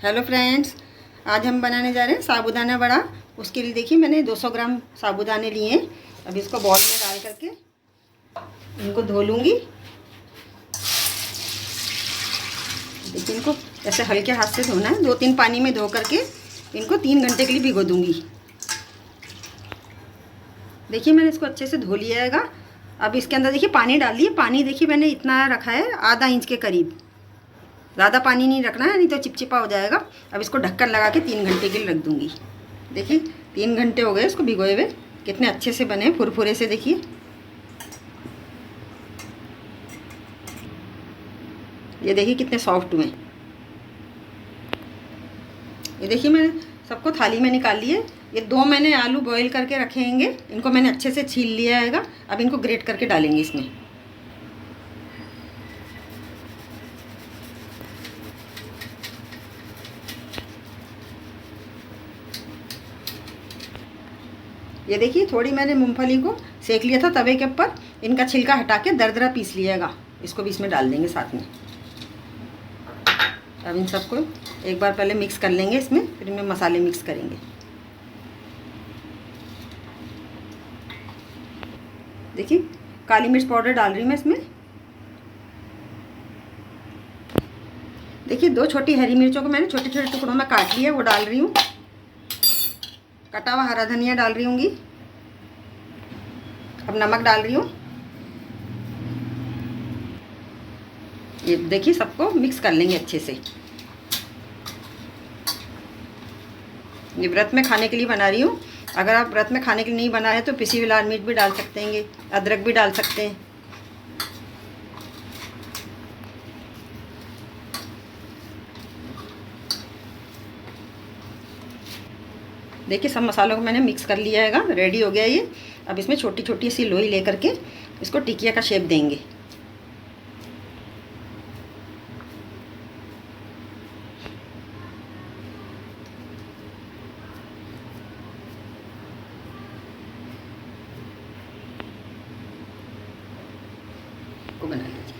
Hello friends, आज हम बनाने जा रहे हैं साबूदाना वड़ा। उसके लिए देखिए मैंने 200 ग्राम साबूदाने लिए हैं। अब इसको बॉल में डाल करके इनको धो लूँगी। देखिए इनको ऐसे हल्के हाथ से धोना है। 2-3 पानी में धो करके इनको 3 घंटे के लिए भिगो दूँगी। देखिए मैंने इसको अच्छे से धो लिया है। अब इसके अंदर देखिए पानी डाल दिए। पानी देखिए मैंने इतना रखा है, आधा इंच के करीब। ज़्यादा पानी नहीं रखना है, नहीं तो चिपचिपा हो जाएगा। अब इसको ढक्कन लगा के 3 घंटे के लिए रख दूँगी। देखिए 3 घंटे हो गए इसको भिगोए हुए। कितने अच्छे से बने, फुरफुरे से। देखिए ये देखिए कितने सॉफ्ट हुए। ये देखिए मैंने सबको थाली में निकाल लिए। ये 2 मैंने आलू बॉईल करके रखेंगे, इनको मैंने अच्छे से छील लिया है। अब इनको ग्रेट करके डालेंगे इसमें। ये देखिए थोड़ी मैंने मूंगफली को सेक लिया था तवे के ऊपर। इनका छिलका हटा के दरदरा पीस लिएगा। इसको भी इसमें डाल देंगे साथ में। अब इन सबको एक बार पहले मिक्स कर लेंगे इसमें, फिर इनमें मसाले मिक्स करेंगे। देखिए काली मिर्च पाउडर डाल रही हूँ मैं इसमें। देखिए 2 छोटी हरी मिर्चों को मैंने छोटे छोटे टुकड़ों में काट लिया, वो डाल रही हूँ। कटा हुआ हरा धनिया डाल रही हूँगी। अब नमक डाल रही हूँ। ये देखिए सबको मिक्स कर लेंगे अच्छे से। ये व्रत में खाने के लिए बना रही हूँ। अगर आप व्रत में खाने के लिए नहीं बना है तो पिसी हुई लाल मिर्च भी डाल सकते हैं, अदरक भी डाल सकते हैं। देखिए सब मसालों को मैंने मिक्स कर लिया है, रेडी हो गया ये। अब इसमें छोटी छोटी सी लोई लेकर के इसको टिकिया का शेप देंगे। को बना लीजिए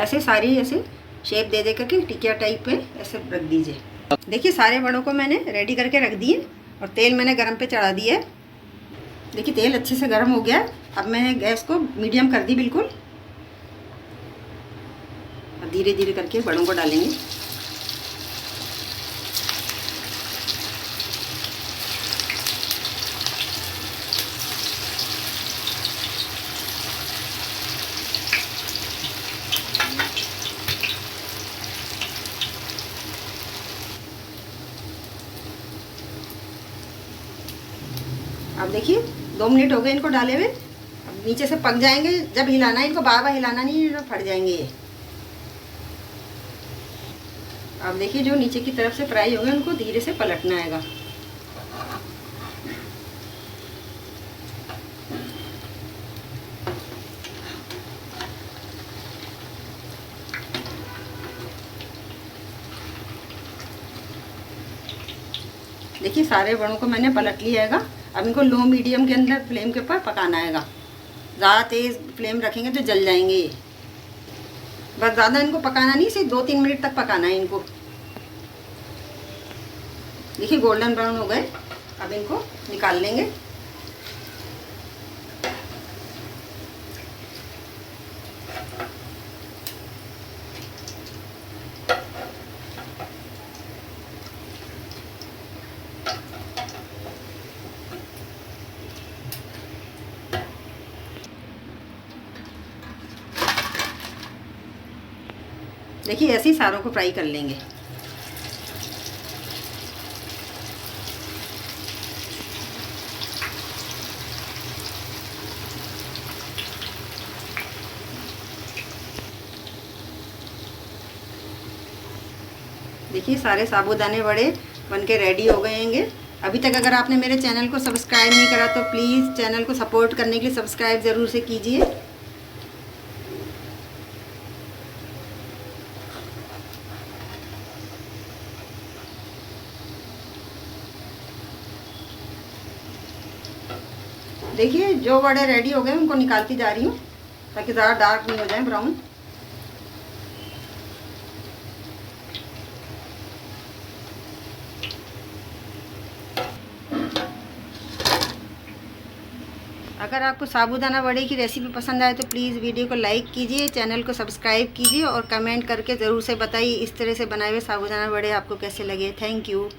ऐसे सारी, ऐसे शेप दे दे करके टिकिया टाइप में ऐसे रख दीजिए। देखिए सारे वड़ों को मैंने रेडी करके रख दिए और तेल मैंने गरम पे चढ़ा दिया है। देखिए तेल अच्छे से गरम हो गया है। अब मैंने गैस को मीडियम कर दी बिल्कुल। अब धीरे धीरे करके वड़ों को डालेंगे। अब देखिए 2 मिनट हो गए इनको डाले हुए। अब नीचे से पक जाएंगे। जब हिलाना है इनको, बार बार हिलाना नहीं, तो फट जाएंगे ये। अब देखिए जो नीचे की तरफ से फ्राई हो गए उनको धीरे से पलटना है। देखिए सारे वड़ों को मैंने पलट लिया है। अब इनको लो मीडियम के अंदर फ्लेम के ऊपर पकाना है। ज़्यादा तेज़ फ्लेम रखेंगे तो जल जाएंगे ये। बस ज़्यादा इनको पकाना नहीं, सिर्फ 2-3 मिनट तक पकाना है इनको। देखिए गोल्डन ब्राउन हो गए। अब इनको निकाल लेंगे। देखिए ऐसे ही सारों को फ्राई कर लेंगे। देखिए सारे साबूदाने वड़े बनके रेडी हो गए हैं। अभी तक अगर आपने मेरे चैनल को सब्सक्राइब नहीं करा तो प्लीज़ चैनल को सपोर्ट करने के लिए सब्सक्राइब ज़रूर से कीजिए। देखिए जो वड़े रेडी हो गए उनको निकालती जा रही हूँ ताकि ज़्यादा डार्क नहीं हो जाए, ब्राउन। अगर आपको साबूदाना वड़े की रेसिपी पसंद आए तो प्लीज़ वीडियो को लाइक कीजिए, चैनल को सब्सक्राइब कीजिए और कमेंट करके ज़रूर से बताइए इस तरह से बनाए हुए साबूदाना वड़े आपको कैसे लगे। Thank you.